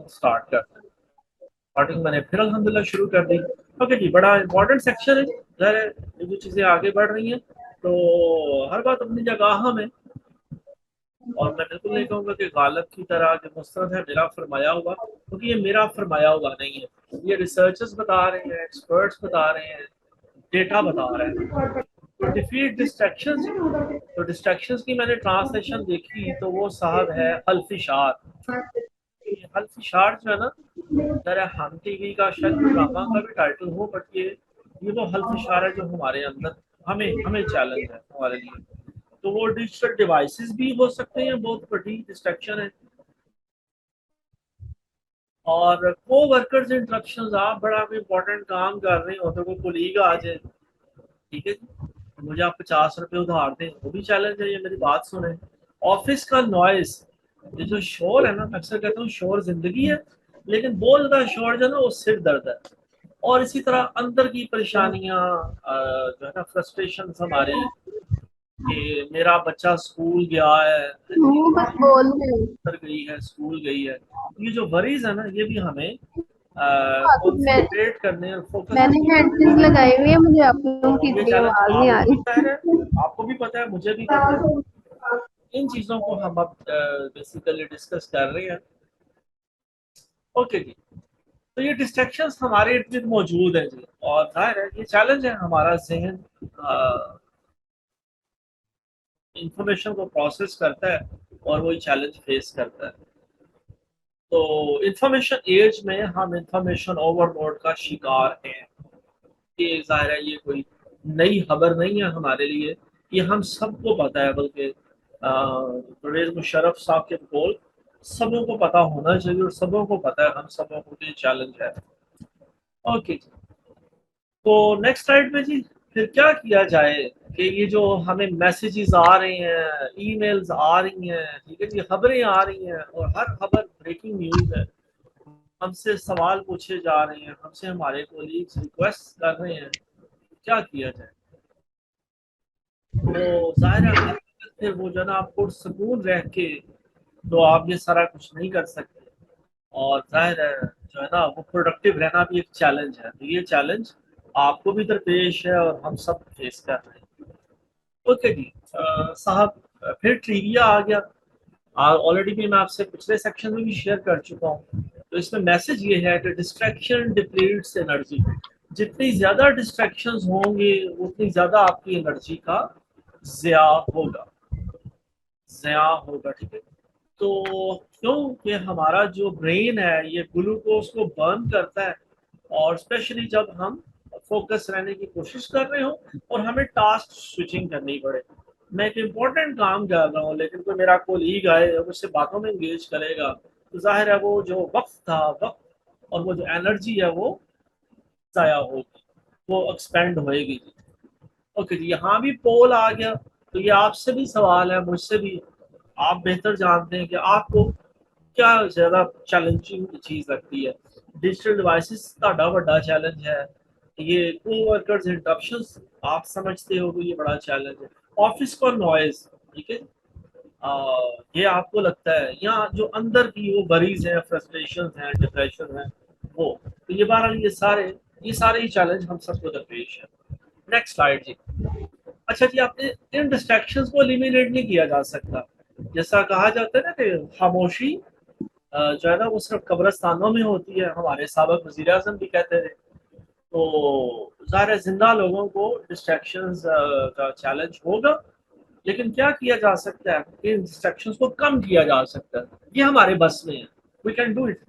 Start करते हैं। Starting मैंने फिर अल्हम्दुलिल्लाह शुरू कर दी। ओके जी, बड़ा इंपॉर्टेंट सेक्शन है, ज़ाहिर है ये जो चीज़ें आगे बढ़ रही हैं तो हर बात अपनी जगह में, और मैं बिल्कुल नहीं कहूँगा कि गालिब की तरह जो मुस्तरद है मेरा फरमाया हुआ, क्योंकि ये मेरा फरमाया हुआ नहीं है, ये रिसर्चर्स बता रहे हैं, एक्सपर्ट्स बता रहे हैं, डेटा बता रहे हैं। तो डिफीट डिस्ट्रैक्शंस, तो डिस्ट्रैक्शंस की मैंने ट्रांसलेशन देखी तो वो साहब है हल्फिशार। ये हल्फिशार जो है ना, जरा हम टीवी का शायद ड्रामा का भी टाइटल हो, बट ये वो हल्फिशार है जो हमारे अंदर हमें हमें चैलेंज है हमारे लिए। तो वो डिजिटल डिवाइसेस भी हो सकते हैं, बहुत बड़ी डिस्ट्रैक्शन है। और को वर्कर्स इंटरप्शन, आप बड़ा इंपॉर्टेंट काम कर रहे हो तो कोई कोलीग आ जाए, ठीक है जी, तो मुझे आप 50 रुपये उधार दें, वो भी चैलेंज है, ये मेरी बात सुने। ऑफिस का नॉइस, ये जो शोर है ना, मैं अक्सर कहता हूँ शोर जिंदगी है, लेकिन बहुत ज्यादा शोर जो है ना वो सिर दर्द है। और इसी तरह अंदर की परेशानियां, जो है ना फ्रस्ट्रेशन हमारी, कि मेरा बच्चा स्कूल गया है जी, वो बस बोल रहे हो। गई है, स्कूल गई है, ये जो वरीज है ना ये भी हमें हाँ, तो कॉन्सेंट्रेट करने और फोकस मैंने करने में हेडफोन्स मदद लगाई करती हुई है, मुझे आप है। लोगों की तो ये इतनी चैलेंज आवाज नहीं आ आपको भी रही। जाहिर है, आपको भी पता है, मुझे भी पता है। इन चीजों को हम अब बेसिकली डिस्कस कर रहे हैं। ओके जी, तो ये डिस्ट्रैक्शंस हमारे इर्द गिर्द मौजूद है जी, और जाहिर है ये चैलेंज है, हमारा जहन इंफॉर्मेशन को प्रोसेस करता है और वही चैलेंज फेस करता है। तो इंफॉर्मेशन एज में हम इंफॉर्मेशन ओवरलोड का शिकार हैं। ये ज़ाहिर है ये कोई नई खबर नहीं है हमारे लिए, ये हम सबको पता है, बल्कि परवेज मुशर्रफ साहब के बोल सबों को पता होना चाहिए, और सबों को पता है, हम सबों को ये चैलेंज है। ओके, तो नेक्स्ट स्लाइड में जी, फिर क्या किया जाए कि ये जो हमें मैसेजेस आ रहे हैं, ईमेल्स आ रही हैं, ठीक है जी, खबरें आ रही हैं, और हर खबर ब्रेकिंग न्यूज़ है, हमसे सवाल पूछे जा रहे हैं, हमसे हमारे कोलीग्स रिक्वेस्ट कर रहे हैं, क्या किया जाए। तो जाहिर है हर वक्त फिर वो जो ना आप पुरसकून रह के तो आप ये सारा कुछ नहीं कर सकते, और जाहिर है जो है ना वो प्रोडक्टिव रहना भी एक चैलेंज है, तो ये चैलेंज आपको भी दरपेश है और हम सब फेस कर रहे हैं। ओके जी, साहब, फिर ट्रिविया आ गया। ऑलरेडी भी मैं आपसे पिछले सेक्शन में भी शेयर कर चुका हूँ। तो इसमें मैसेज ये है कि डिस्ट्रैक्शन डिप्लीट्स एनर्जी। जितनी ज़्यादा डिस्ट्रैक्शंस होंगे उतनी ज़्यादा आपकी एनर्जी का ज़या होगा, ज़या होगा, ठीक है। तो क्योंकि हमारा जो ब्रेन है ये ग्लूकोज को बर्न करता है, और स्पेशली जब हम फोकस रहने की कोशिश कर रहे हो और हमें टास्क स्विचिंग करनी पड़े। मैं एक इम्पोर्टेंट काम कर रहा हूँ, लेकिन कोई मेरा कोलीग आए और मुझसे बातों में इंगेज करेगा, तो जाहिर है वो जो वक्त था, वक्त और वो जो एनर्जी है वो ज़ाया होगी, वो एक्सपेंड होएगी। ओके जी, यहाँ भी पोल आ गया, तो ये आपसे भी सवाल है, मुझसे भी। आप बेहतर जानते हैं कि आपको क्या ज़्यादा चैलेंजिंग चीज़ लगती है। डिजिटल डिवाइसेस का बड़ा चैलेंज है, ये कोवर्कर्स इंटरप्शंस आप समझते हो कि ये बड़ा चैलेंज है। ऑफिस का नॉइज, ठीक है, ये आपको लगता है, या जो अंदर की वो बरीज हैं, फ्रस्ट्रेशन हैं, डिप्रेशन है, वो, तो ये बहरहाल ये सारे ही चैलेंज हम सबको दरपेश है। नेक्स्ट स्लाइड जी। अच्छा जी, आपने इन डिस्ट्रैक्शंस को एलिमिनेट नहीं किया जा सकता। जैसा कहा जाता है ना कि खामोशी जो है ना वो सिर्फ कब्रिस्तानों में होती है, हमारे साबिक वज़ीर आज़म भी कहते थे। तो ज़ाहिर जिंदा लोगों को डिस्ट्रैक्शंस का चैलेंज होगा, लेकिन क्या किया जा सकता है, इन डिस्ट्रैक्शंस को कम किया जा सकता है, ये हमारे बस में है, वी कैन डू इट।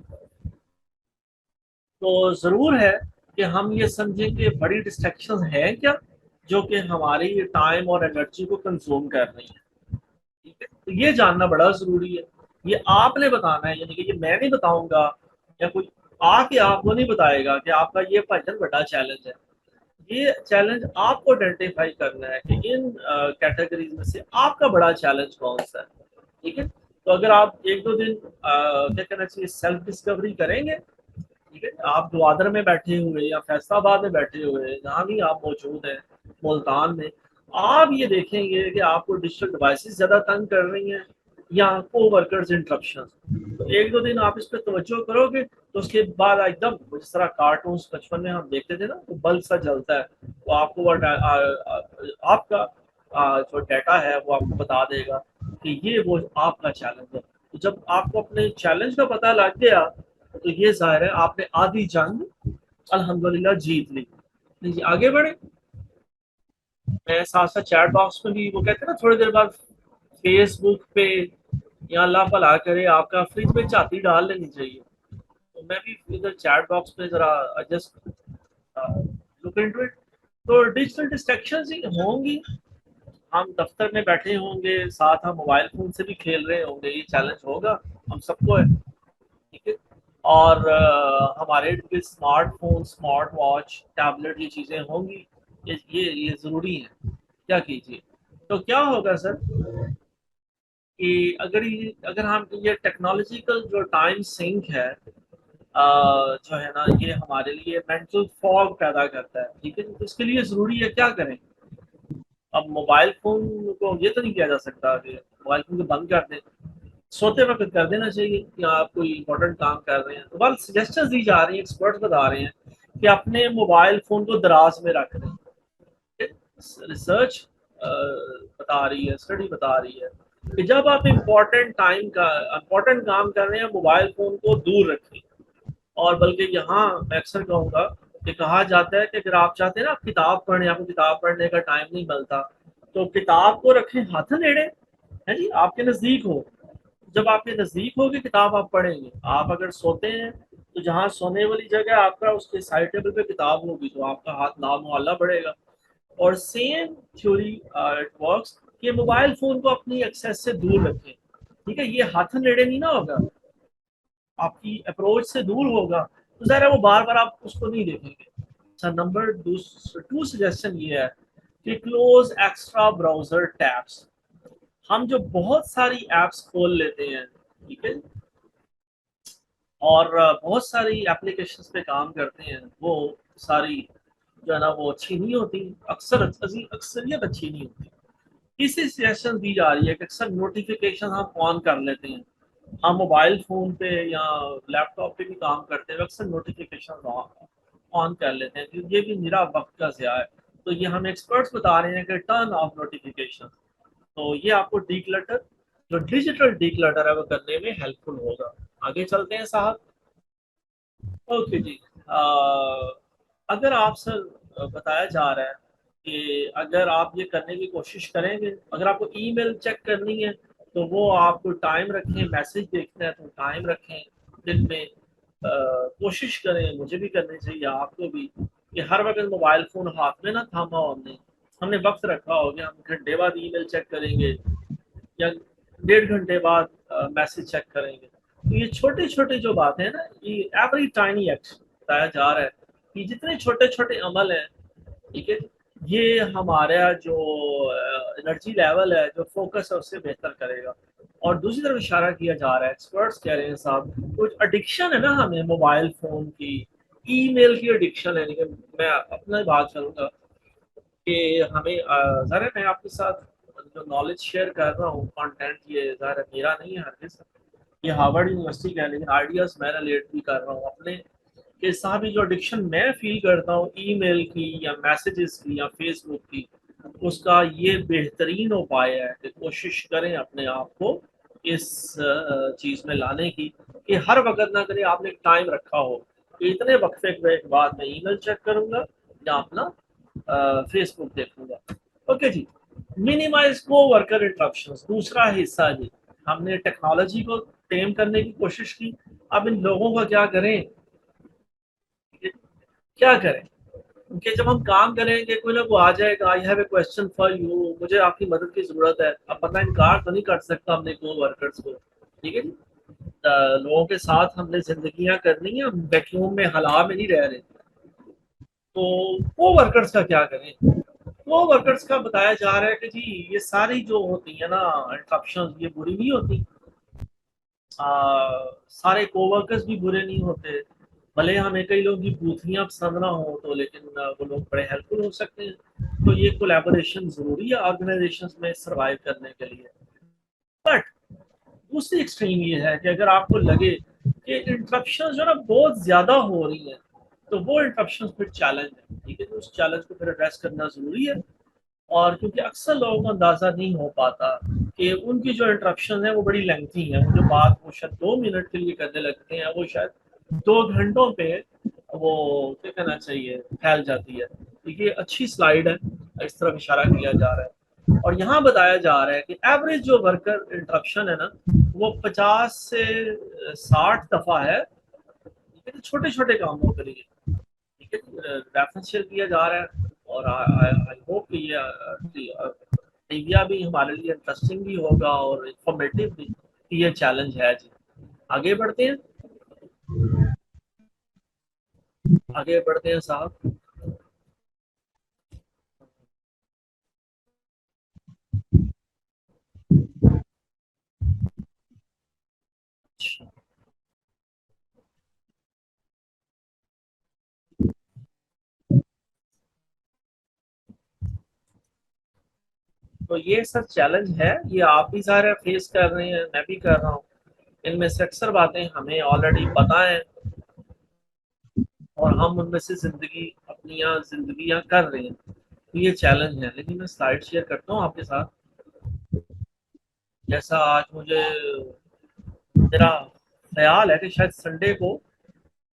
तो ज़रूर है कि हम ये समझें कि बड़ी डिस्ट्रैक्शंस हैं क्या, जो कि हमारी टाइम और एनर्जी को कंज्यूम कर रही है, ठीक है। तो ये जानना बड़ा ज़रूरी है, ये आपने बताना है, यानी कि ये मैं नहीं बताऊंगा, या कोई आके आपको नहीं बताएगा कि आपका ये भाईजान बड़ा चैलेंज है। ये चैलेंज आपको आइडेंटिफाई करना है कि इन कैटेगरीज में से आपका बड़ा चैलेंज कौन सा है, ठीक है। तो अगर आप एक दो दिन क्या कहना चाहिए सेल्फ डिस्कवरी करेंगे, ठीक है, आप ग्वादर में बैठे हुए या फैसलाबाद में बैठे हुए, जहाँ भी आप मौजूद हैं, मुल्तान में, आप ये देखेंगे कि आपको डिजिटल डिवाइसेस ज़्यादा तंग कर रही हैं, یا کو ورکرز انٹرپشن. تو ایک دو دن آپ اس پہ توجہ کرو گے تو اس کے بعد ایک دم جس طرح کارٹونس بچپن میں ہم دیکھتے تھے نا تو بلب سا جلتا ہے وہ آپ کو آپ کا جو ڈیٹا ہے وہ آپ کو بتا دے گا کہ یہ وہ آپ کا چیلنج ہے. تو جب آپ کو اپنے چیلنج کا پتہ لگ گیا تو یہ ظاہر ہے آپ نے آدھی جنگ الحمدللہ جیت لی. جی آگے بڑھے. میں ساتھ ساتھ چیٹ باکس میں بھی وہ کہتے ہیں نا تھوڑی دیر بعد فیس بک پہ یا اللہ بھلا کرے آپ کا فریج میں چاتی ڈال لینی چاہیے. تو میں بھی ادھر چیٹ باکس پہ ذرا جسٹ لک انٹو اٹ. تو ڈیجیٹل ڈسٹریکشنز ہی ہوں گی. ہم دفتر میں بیٹھے ہوں گے ساتھ ہم موبائل فون سے بھی کھیل رہے ہوں گے. یہ چیلنج ہوگا ہم سب کو ہے. ٹھیک ہے. اور ہمارے smart phone smart watch tablet یہ چیزیں ہوں گی. یہ ضروری ہے. کیا کیجیے تو کیا ہوگا سر کہ اگر ہم یہ ٹیکنالوجیکل جو ٹائم سنک ہے جو ہے نا یہ ہمارے لیے مینٹل فاگ پیدا کرتا ہے. ٹھیک ہے. اس کے لیے ضروری ہے کیا کریں. اب موبائل فون کو یہ تو نہیں کیا جا سکتا کہ موبائل فون کو بند کر دیں. سوتے وقت کر دینا چاہیے کہ آپ کوئی امپورٹنٹ کام کر رہے ہیں تو بس سجیشنز دی جا رہی ہیں ایکسپرٹس بتا رہے ہیں کہ اپنے موبائل فون کو دراز میں رکھ دیں. ریسرچ بتا رہی ہے اسٹڈی بتا رہی ہے کہ جب آپ امپورٹنٹ کام کر رہے ہیں موبائل فون کو دور رکھیں. اور بلکہ یہاں میں اکثر کہوں گا کہ کہا جاتا ہے کہ اگر آپ چاہتے ہیں نا کتاب پڑھیں آپ کو کتاب پڑھنے کا ٹائم نہیں ملتا تو کتاب کو رکھیں ہاتھ نیڑے ہے جی آپ کے نزدیک ہو. جب آپ کے نزدیک ہوگی کتاب آپ پڑھیں گے. آپ اگر سوتے ہیں تو جہاں سونے والی جگہ آپ کا اس کے سائڈ ٹیبل پہ کتاب ہوگی تو آپ کا ہاتھ نامحالہ بڑھے گا. اور سیم تھیوری اٹ ورکس کہ موبائل فون کو اپنی ایکسیس سے دور رکھیں. ٹھیک ہے. یہ ہاتھ نیڑے نہیں نہ ہوگا آپ کی اپروچ سے دور ہوگا تو ظاہر ہے وہ بار بار آپ اس کو نہیں دیکھیں گے. اچھا نمبر 2 سجیشن یہ ہے کہ کلوز ایکسٹرا براؤزر ٹیبس. ہم جو بہت ساری ایپس کھول لیتے ہیں ٹھیک ہے اور بہت ساری اپلیکیشنز پہ کام کرتے ہیں وہ ساری جو ہے نا وہ اچھی نہیں ہوتی. اکثریت اچھی نہیں ہوتی. اسی سجیشن دی جا رہی ہے کہ اکثر نوٹیفیکیشن ہم آن کر لیتے ہیں. ہم موبائل فون پہ یا لیپ ٹاپ پہ بھی کام کرتے ہیں اکثر نوٹیفیکیشن آن کر لیتے ہیں. یہ بھی میرا وقت کا ضیاع ہے. تو یہ ہم ایکسپرٹس بتا رہے ہیں کہ ٹرن آف نوٹیفیکیشن. تو یہ آپ کو ڈی کلٹر جو ڈیجیٹل ڈی کلٹر ہے وہ کرنے میں ہیلپ فل ہوگا. آگے چلتے ہیں صاحب. اوکے جی. اگر آپ سے بتایا جا رہا ہے کہ اگر آپ یہ کرنے کی کوشش کریں گے اگر آپ کو ای میل چیک کرنی ہے تو وہ آپ کو ٹائم رکھیں. میسج دیکھنا ہے تو ٹائم رکھیں دن میں. کوشش کریں مجھے بھی کرنی چاہیے آپ کو بھی کہ ہر وقت موبائل فون ہاتھ میں نہ تھاما ہو. ہم نے وقت رکھا ہو گیا ہم گھنٹے بعد ای میل چیک کریں گے یا 1.5 گھنٹے بعد میسج چیک کریں گے. تو یہ چھوٹی چھوٹی جو باتیں ہیں نا یہ ایوری ٹائنی ایکٹ بتایا جا رہا ہے کہ جتنے چھوٹے چھوٹے عمل ہیں ٹھیک ہے یہ ہمارا جو انرجی لیول ہے جو فوکس ہے اس سے بہتر کرے گا. اور دوسری طرف اشارہ کیا جا رہا ہے ایکسپرٹس کہہ رہے ہیں صاحب کچھ ایڈکشن ہے نا ہمیں موبائل فون کی ای میل کی ایڈکشن ہے. لیکن میں اپنا بات کروں گا کہ ہمیں ذرا میں آپ کے ساتھ جو نالج شیئر کر رہا ہوں کانٹینٹ یہ ظاہر میرا نہیں ہے ہرگز. یہ ہارورڈ یونیورسٹی کا ہے لیکن آئیڈیاز میں ریلیٹ بھی کر رہا ہوں اپنے کہ صاحب جو ایڈکشن میں فیل کرتا ہوں ای میل کی یا میسیجز کی یا فیس بک کی اس کا یہ بہترین اپائے ہے کہ کوشش کریں اپنے آپ کو اس چیز میں لانے کی کہ ہر وقت نہ کریں. آپ نے ایک ٹائم رکھا ہو کہ اتنے وقفے کے بعد میں ای میل چیک کروں گا یا اپنا فیس بک دیکھوں گا. اوکے جی. منیمائز کو ورکر انٹرپشن دوسرا حصہ جی. ہم نے ٹیکنالوجی کو ٹیم کرنے کی کوشش کی. اب ان لوگوں کا کیا کریں کیونکہ جب ہم کام کریں گے کوئی نہ کوئی آ جائے گا I have a question for you مجھے آپ کی مدد کی ضرورت ہے. اب بندہ انکار تو نہیں کر سکتا ہم نے کو ورکرس کو. ٹھیک ہے جی. لوگوں کے ساتھ ہم نے زندگیاں کرنی ہیں. ہم ویکیوم میں ہلا میں نہیں رہ رہے. تو کو ورکرس کا کیا کریں. کو ورکرس کا بتایا جا رہا ہے کہ جی یہ ساری جو ہوتی ہیں نا انٹرپشن یہ بری نہیں ہوتی. سارے کو ورکرس بھی برے نہیں ہوتے. بھلے ہمیں کئی لوگ کی بوتھیاں پسند نہ ہوں تو لیکن وہ لوگ بڑے ہیلپ فل ہو سکتے ہیں. تو یہ کولیبوریشن ضروری ہے آرگنائزیشن میں سروائیو کرنے کے لیے. بٹ دوسری ایکسٹریم یہ ہے کہ اگر آپ کو لگے کہ انٹرپشن جو نا بہت زیادہ ہو رہی ہیں تو وہ انٹرپشن پھر چیلنج ہے، ٹھیک ہے، تو اس چیلنج کو پھر ایڈریس کرنا ضروری ہے. اور کیونکہ اکثر لوگوں کو اندازہ نہیں ہو پاتا کہ ان کی جو انٹرپشن ہے وہ بڑی لینتھی ہیں، جو بات وہ شاید 2 منٹ کے لیے کرنے لگتے ہیں وہ شاید 2 گھنٹوں پہ وہ کیا کہنا چاہیے پھیل جاتی ہے. تو یہ اچھی سلائیڈ ہے، اس طرف اشارہ کیا جا رہا ہے اور یہاں بتایا جا رہا ہے کہ ایوریج جو ورکر انٹرپشن ہے نا وہ 50 سے 60 دفعہ ہے، چھوٹے چھوٹے کاموں کے لیے. ٹھیک ہے، ریفرنس شیئر کیا جا رہا ہے اور آئی ہوپ کہ یہ ایریا بھی ہمارے لیے انٹرسٹنگ بھی ہوگا اور انفارمیٹیو بھی. یہ چیلنج ہے جی. آگے بڑھتے ہیں، آگے بڑھتے ہیں صاحب. اچھا، تو یہ سب چیلنج ہے، یہ آپ بھی ظاہر فیس کر رہے ہیں، میں بھی کر رہا ہوں. ان میں سے اکثر باتیں ہمیں آلریڈی پتہ ہیں اور ہم ان میں سے زندگیاں کر رہے ہیں. تو یہ چیلنج ہے، لیکن میں سلائڈ شیئر کرتا ہوں آپ کے ساتھ. جیسا آج مجھے میرا خیال ہے کہ شاید سنڈے کو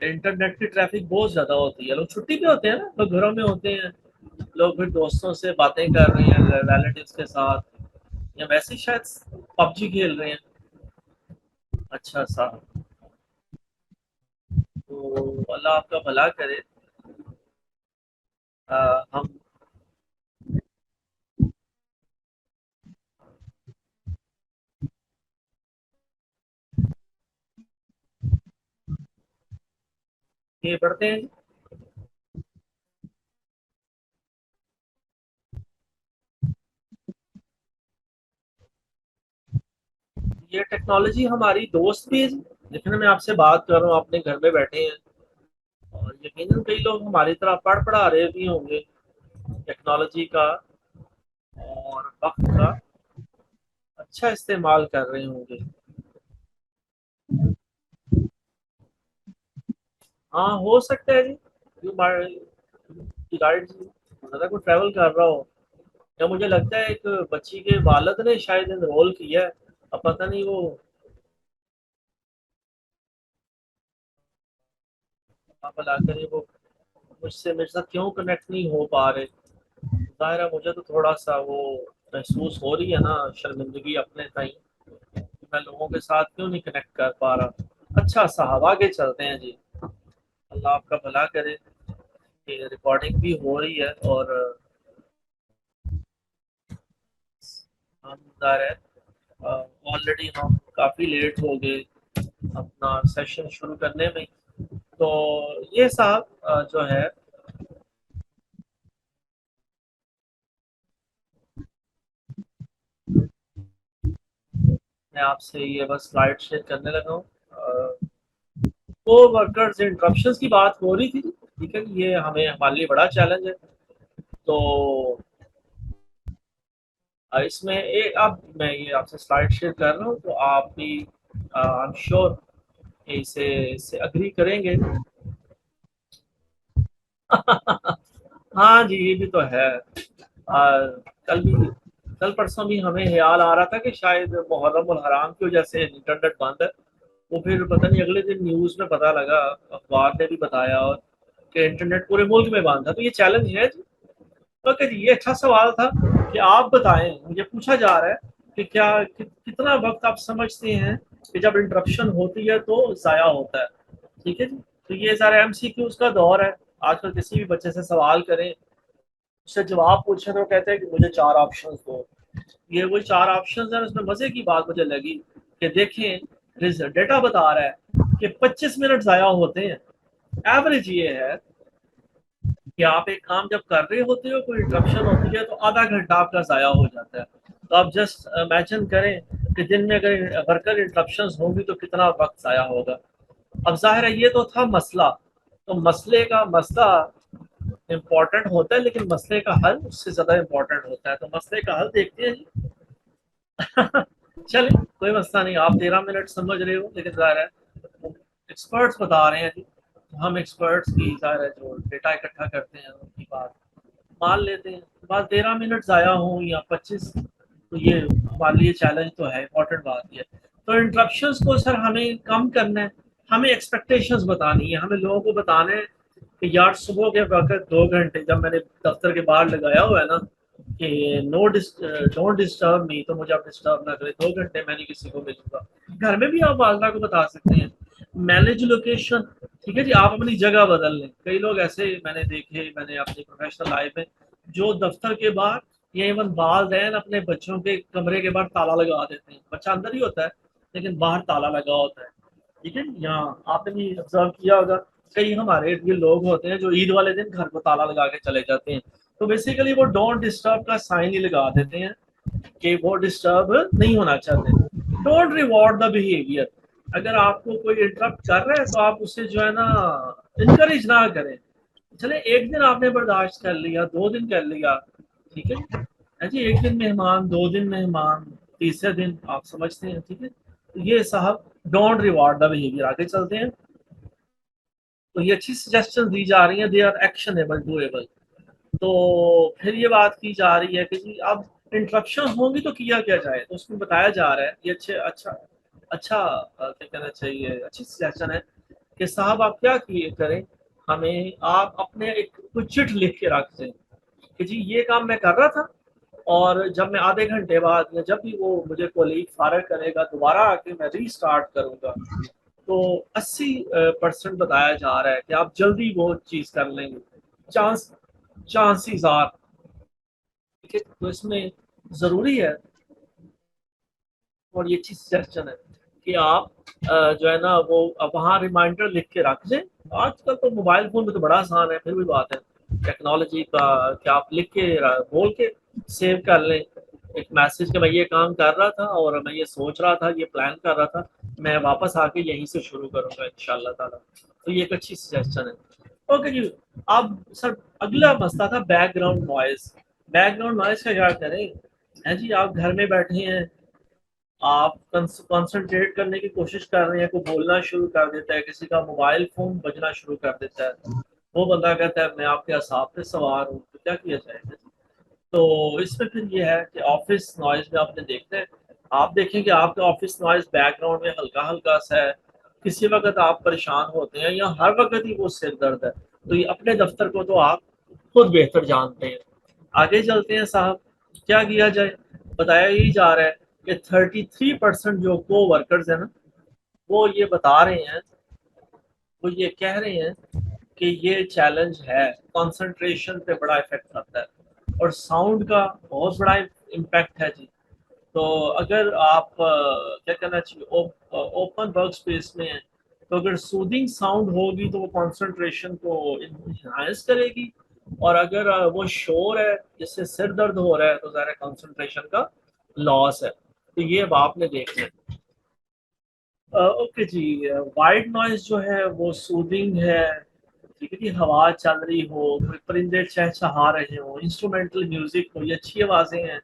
انٹرنیٹ کی ٹریفک بہت زیادہ ہوتی ہے، لوگ چھٹی پہ ہوتے ہیں نا، لوگ گھروں میں ہوتے ہیں، لوگ پھر دوستوں سے باتیں کر رہے ہیں، ریلیٹیوز کے ساتھ، یا ویسے شاید پب جی کھیل رہے ہیں. اچھا سا، تو اللہ آپ کا بھلا کرے. ہم یہ پڑھتے ہیں. یہ ٹیکنالوجی ہماری دوست بھی ہے جی. لیکن میں آپ سے بات کر رہا ہوں، اپنے گھر میں بیٹھے ہیں اور یقیناً کئی لوگ ہماری طرح پڑھا رہے بھی ہوں گے ٹیکنالوجی کا اور وقت کا اچھا استعمال کر رہے ہوں گے. ہاں ہو سکتا ہے جی، گائیڈ زیادہ کوئی ٹریول کر رہا ہو، یا مجھے لگتا ہے ایک بچی کے والد نے شاید انرول کیا ہے. اب پتہ نہیں وہ آپ لا کر وہ مجھ سے میرے ساتھ کیوں کنیکٹ نہیں ہو پا رہے. ظاہر ہے مجھے تو تھوڑا سا وہ محسوس ہو رہی ہے نا شرمندگی اپنے تئیں کہ میں لوگوں کے ساتھ کیوں نہیں کنیکٹ کر پا رہا. اچھا صاحب آگے چلتے ہیں جی. اللہ آپ کا بھلا کرے. کہ ریکارڈنگ بھی ہو رہی ہے اور ہم ظاہر ہے آلریڈی ہم کافی لیٹ ہو گئے اپنا سیشن شروع کرنے میں. تو یہ صاحب جو ہے میں آپ سے یہ بس سلائڈ شیئر کرنے لگا ہوں. کو ورکرز انٹرپشنز کی بات ہو رہی تھی، ٹھیک ہے، یہ ہمیں ہمارے لیے بڑا چیلنج ہے. تو اس میں اب میں یہ آپ سے سلائڈ شیئر کر رہا ہوں تو آپ بھی آئی ایم شیور اسے اگری کریں گے. ہاں جی یہ بھی تو ہے. کل بھی کل پرسوں بھی ہمیں خیال آ رہا تھا کہ شاید محرم الحرام کی وجہ سے انٹرنیٹ بند ہے. وہ پھر پتہ نہیں اگلے دن نیوز میں پتہ لگا، اخبار نے بھی بتایا اور کہ انٹرنیٹ پورے ملک میں بند تھا. تو یہ چیلنج ہے جی. اوکے جی، یہ اچھا سوال تھا کہ آپ بتائیں، مجھے پوچھا جا رہا ہے کہ کیا کتنا وقت آپ سمجھتے ہیں کہ جب انٹرپشن ہوتی ہے تو ضائع ہوتا ہے. ٹھیک ہے جی. تو یہ سارے ایم سی کیوز کا دور ہے. آج کل کسی بھی بچے سے سوال کریں، اس سے جواب پوچھیں تو کہتے ہیں کہ مجھے 4 آپشنز دو. یہ وہی 4 آپشنز ہیں. اس میں مزے کی بات مجھے لگی کہ دیکھیں ڈیٹا بتا رہا ہے کہ 25 منٹ ضائع ہوتے ہیں. ایوریج یہ ہے کہ آپ ایک کام جب کر رہے ہوتے ہو، کوئی انٹرپشن ہوتی ہے تو آدھا گھنٹہ آپ کا ضائع ہو جاتا ہے. تو آپ جسٹ امیجن کریں کہ دن میں اگر ورکر انٹرپشنز ہوں گی تو کتنا وقت ضائع ہوگا. اب ظاہر ہے یہ تو تھا مسئلہ، تو مسئلہ امپورٹنٹ ہوتا ہے لیکن مسئلے کا حل اس سے زیادہ امپورٹنٹ ہوتا ہے. تو مسئلے کا حل دیکھتے ہیں جی. चलें कोई मसला नहीं, आप 13 मिनट समझ रहे हो, लेकिन ज़ाहिर है एक्सपर्ट्स बता रहे हैं जी, तो हम एक्सपर्ट्स की ज़ाहिर है जो डेटा इकट्ठा करते हैं उनकी बात मान लेते हैं। बात 13 मिनट ज़ाया हो या 25, तो ये हमारे लिए चैलेंज तो है, इंपॉर्टेंट बात ये। तो इंटरप्शंस को सर हमें कम करना है, हमें एक्सपेक्टेशंस बतानी है, हमें लोगों को बताना है कि यार सुबह के वक्त 2 घंटे जब मैंने दफ्तर के बाहर लगाया हुआ है ना कि नो डोंट डिस्टर्ब मी, तो मुझे आप डिस्टर्ब ना करें, 2 घंटे मैं नहीं किसी को मिलूंगा। घर में भी आप वालदा को बता सकते हैं, मैनेज लोकेशन। ठीक है जी, आप अपनी जगह बदल लें। कई लोग ऐसे मैंने देखे, मैंने अपनी प्रोफेशनल लाइफ में, जो दफ्तर के बाहर या इवन वालदैन अपने बच्चों के कमरे के बाहर ताला लगा देते हैं, बच्चा अंदर ही होता है लेकिन बाहर ताला लगा होता है। ठीक है, यहाँ आपने भी ऑब्जर्व किया होगा, कई हमारे ये लोग होते हैं जो ईद वाले दिन घर को ताला लगा के चले जाते हैं, तो बेसिकली वो डोंट डिस्टर्ब का साइन ही लगा देते हैं कि वो डिस्टर्ब नहीं होना चाहते। Don't reward the behaviour. अगर आपको कोई इंटरप्ट कर रहा है तो आप उसे जो है ना इनकरेज ना करें। चले एक दिन आपने बर्दाश्त कर लिया, 2 दिन कर लिया, ठीक है जी, एक दिन मेहमान, 2 दिन मेहमान, तीसरे दिन आप समझते हैं। ठीक है, तो ये साहब डोंट रिवॉर्ड द बिहेवियर। आगे चलते हैं, तो ये अच्छी सजेशन दी जा रही है, दे आर एक्शनेबल डूएबल। तो फिर ये बात की जा रही है कि जी अब इंटरप्शन होंगी तो किया क्या जाए, तो उसमें बताया जा रहा है, ये अच्छा क्या कहना चाहिए, अच्छी सजेशन है कि साहब आप क्या किए करें, हमें आप अपने एक कुछ चिट लिख के रख दें कि जी ये काम मैं कर रहा था, और जब मैं आधे घंटे बाद या जब भी वो मुझे कोलीग फारग करेगा दोबारा आके मैं रीस्टार्ट करूंगा। तो 80% बताया जा रहा है कि आप जल्दी वो चीज़ कर लेंगे, चांसेस आर। ठीक है, तो इसमें ज़रूरी है, और ये चीज़ सजेशन है कि आप जो है ना वो वहाँ रिमाइंडर लिख के रख दें। आजकल तो मोबाइल फ़ोन में तो बड़ा आसान है, फिर भी बात है टेक्नोलॉजी का कि आप लिख के बोल के सेव कर लें एक मैसेज कि मैं ये काम कर रहा था और मैं ये सोच रहा था, ये प्लान कर रहा था, मैं वापस आके यहीं से शुरू करूँगा इंशाल्लाह ताला। तो ये एक अच्छी सजेशन है। ओके जी, अब सर अगला मसला था बैकग्राउंड नॉइज़। बैकग्राउंड नॉइज़ का क्या करें? हैं जी, आप घर में बैठे हैं, आप कंसंट्रेट करने की कोशिश कर रहे हैं, कोई बोलना शुरू कर देता है, किसी का मोबाइल फ़ोन बजना शुरू कर देता है, वो बंदा कहता है मैं आपके असाब पे सवार हूँ, तो क्या किया जाएगा? तो इसमें फिर ये है कि ऑफिस नॉइज़ में आपने देखना है, आप देखें कि आपका ऑफिस नॉइज़ बैकग्राउंड में हल्का-हल्का सा है, किसी वक़्त आप परेशान होते हैं या हर वक़्त ही वो सिर दर्द है, तो ये अपने दफ़्तर को तो आप खुद बेहतर जानते हैं। आगे चलते हैं साहब, क्या किया जाए? बताया यही जा रहा है कि 33% जो कोवर्कर्स हैं ना, वो ये बता रहे हैं, वो ये कह रहे हैं कि ये चैलेंज है, कंसंट्रेशन पे बड़ा इफ़ेक्ट आता है और साउंड का बहुत बड़ा इम्पैक्ट है जी। तो अगर आप क्या कहना चाहिए ओपन वर्क स्पेस में है, तो अगर सूदिंग साउंड होगी तो वो कंसंट्रेशन को इनहांस करेगी, और अगर वो शोर है जिससे सिर दर्द हो रहा है तो ज़ाहिर कंसंट्रेशन का लॉस है। तो ये अब आपने देखना है। ओके जी, वाइट नॉइज जो है वो सूदिंग है। ठीक है जी, हवा चल रही हो, कोई परिंदे चहचहा रहे हो, इंस्ट्रूमेंटल म्यूजिक हो, ये अच्छी आवाज़ें हैं,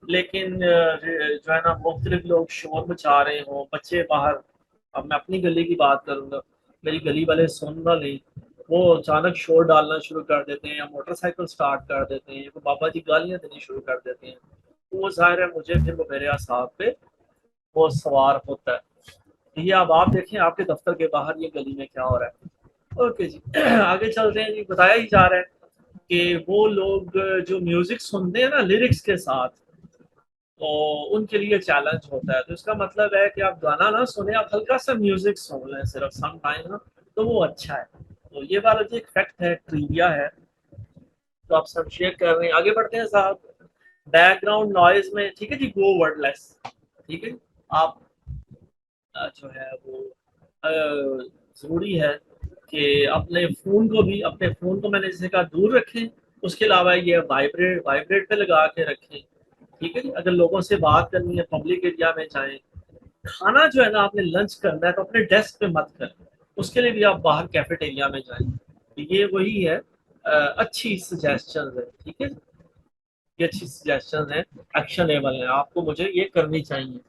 लेकिन जो है ना मुख्तलिफ लोग शोर मचा रहे हों, बच्चे बाहर, अब मैं अपनी गली की बात करूँगा, मेरी गली वाले सुन ना लें, वो अचानक शोर डालना शुरू कर देते हैं या मोटरसाइकिल स्टार्ट कर देते हैं, तो बाबा जी गालियाँ देनी शुरू कर देते हैं, तो वो ज़ाहिर है मुझे फिर वो मेरे असाब पे वो सवार होता है। तो ये अब आप देखें आपके दफ्तर के बाहर ये गली में क्या हो रहा है। ओके जी आगे चलते हैं जी, बताया ही जा रहा है कि वो लोग जो म्यूजिक सुनते हैं ना लिरिक्स के साथ, तो उनके लिए चैलेंज होता है। तो इसका मतलब है कि आप गाना ना सुने, आप हल्का सा म्यूजिक सुन लें सिर्फ सम टाइम ना, तो वो अच्छा है। तो ये वाला जो एक फैक्ट है, ट्रिविया है, तो आप सब शेयर कर रहे हैं। आगे बढ़ते हैं साहब, बैकग्राउंड नॉइज में, ठीक है जी, गो वर्डलेस। ठीक है, आप जो है वो ज़रूरी है कि अपने फ़ोन को मैंने जैसे कहा दूर रखें, उसके अलावा ये वाइब्रेट वाइब्रेट पे लगा के रखें। ठीक है जी, अगर लोगों से बात करनी है पब्लिक एरिया में जाएँ। खाना जो है ना आपने लंच करना है तो अपने डेस्क पे मत करें, उसके लिए भी आप बाहर कैफेटेरिया में जाएँ। तो ये वही है, अच्छी सजेशंस है, ठीक है? ये अच्छी सजेशंस हैं, एक्शनेबल हैं, आपको मुझे ये करनी चाहिए।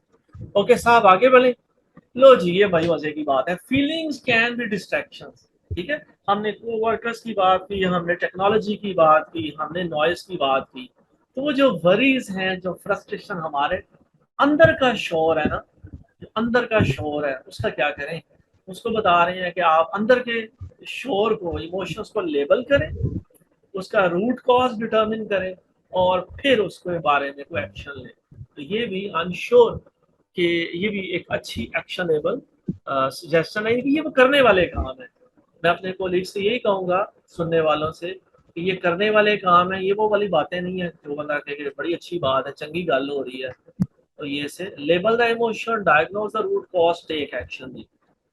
ओके साहब आगे बढ़े। लो जी ये बड़ी मजे की बात है, फीलिंग्स कैन बी डिस्ट्रैक्शंस। ठीक है, हमने कोवर्कर्स की बात की, हमने टेक्नोलॉजी की बात की, हमने नॉइस की बात की। तो वो जो वरीज हैं, जो फ्रस्ट्रेशन हमारे अंदर का शोर है ना, जो अंदर का शोर है उसका क्या करें। उसको बता रहे हैं कि आप अंदर के शोर को, इमोशंस को लेबल करें, उसका रूट कॉज डिटरमिन करें और फिर उसके बारे में कोई एक्शन लें। तो ये भी अनश्योर कि ये भी एक अच्छी एक्शनेबल सजेशन है कि ये वो करने वाले काम है। मैं अपने कोलीग से यही कहूँगा, सुनने वालों से, कि ये करने वाले काम है, ये वो वाली बातें नहीं है जो बंदा कहे बड़ी अच्छी बात है, चंगी गल हो रही है। तो ये से label the emotion, diagnose the root cause, take action जी।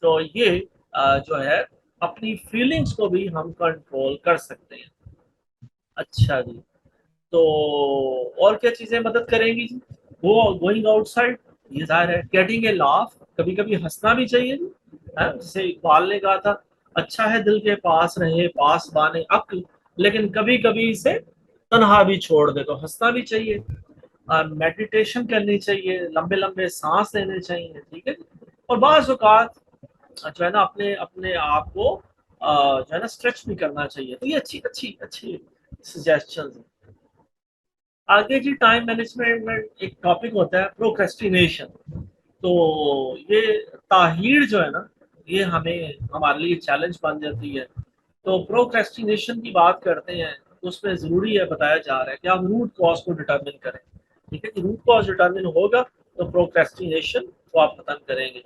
तो ये जो है अपनी फीलिंग्स को भी हम कंट्रोल कर सकते हैं। अच्छा जी, तो और क्या चीजें मदद करेंगी जी। वो गोइंग आउटसाइड, ये जाहिर है, गेटिंग ए लाफ, कभी कभी हंसना भी चाहिए जी। है, जैसे इकबाल ने कहा था, अच्छा है दिल के पास रहे पास बाने अक्ल, लेकिन कभी कभी इसे तन्हा भी छोड़ दे, तो हंसना भी चाहिए। मेडिटेशन करनी चाहिए, लंबे लंबे सांस लेने चाहिए। ठीक है, और बाज़ औक़ात जो है ना अपने अपने आप को जो है ना स्ट्रेच भी करना चाहिए। तो ये अच्छी अच्छी अच्छी सजेशंस हैं। आगे जी टाइम मैनेजमेंट में एक टॉपिक होता है प्रोक्रेस्टिनेशन। तो ये ताहीर जो है ना, ये हमें हमारे लिए चैलेंज बन जाती है। तो प्रोक्रेस्टिनेशन की बात करते हैं तो उसमें ज़रूरी है, बताया जा रहा है कि आप रूट कॉज को डिटर्मिन करें। ठीक है, कि रूट कॉज डिटर्मिन होगा तो प्रोक्रेस्टिनेशन को आप खत्म करेंगे।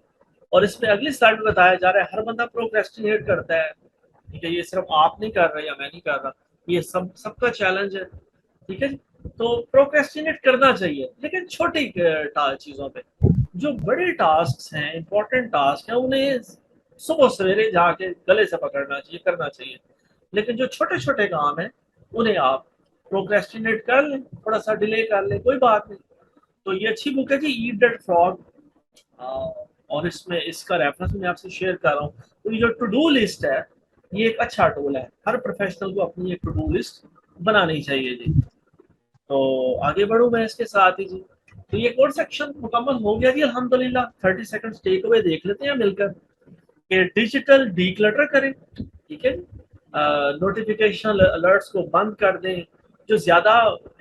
और इसमें अगली स्लाइड में बताया जा रहा है हर बंदा प्रोक्रेस्टिनेट करता है। ठीक है, ये सिर्फ आप नहीं कर रहे या मैं नहीं कर रहा, ये सबका चैलेंज है। ठीक है, तो प्रोक्रेस्टिनेट करना चाहिए लेकिन छोटी चीजों पे। जो बड़े टास्क हैं, इंपॉर्टेंट टास्क हैं, उन्हें सुबह सवेरे जाके गले से पकड़ना चाहिए, करना चाहिए। लेकिन जो छोटे छोटे काम हैं उन्हें आप प्रोक्रेस्टिनेट कर लें, थोड़ा सा डिले कर लें, कोई बात नहीं। तो ये अच्छी बुक है जी, ईट दैट फ्रॉग। और इसमें इसका रेफरेंस मैं आपसे शेयर कर रहा हूँ। तो ये जो टू डू लिस्ट है, ये एक अच्छा टूल है, हर प्रोफेशनल को अपनी एक टू डू लिस्ट बनानी चाहिए जी। तो आगे बढ़ूं मैं इसके साथ ही जी। तो ये कोड सेक्शन मुकम्मल हो गया जी अल्हम्दुलिल्लाह। 30 सेकंड्स टेक अवे देख लेते हैं मिलकर कि डिजिटल डीक्लटर करें। ठीक है, नोटिफिकेशन अलर्ट्स को बंद कर दें, जो ज़्यादा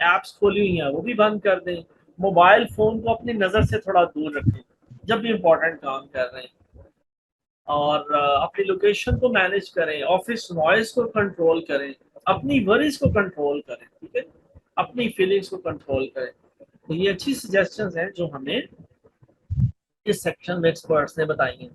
एप्स खोली हुई हैं वो भी बंद कर दें। मोबाइल फ़ोन को अपनी नज़र से थोड़ा दूर रखें जब भी इम्पोर्टेंट काम कर रहे हैं। और अपनी लोकेशन को मैनेज करें, ऑफिस नॉइज को कंट्रोल करें, अपनी वरीज को कंट्रोल करें। ठीक है, अपनी फीलिंग्स को कंट्रोल करें। तो ये अच्छी सजेशंस हैं जो हमें इस सेक्शन में एक्सपर्ट्स ने बताई हैं।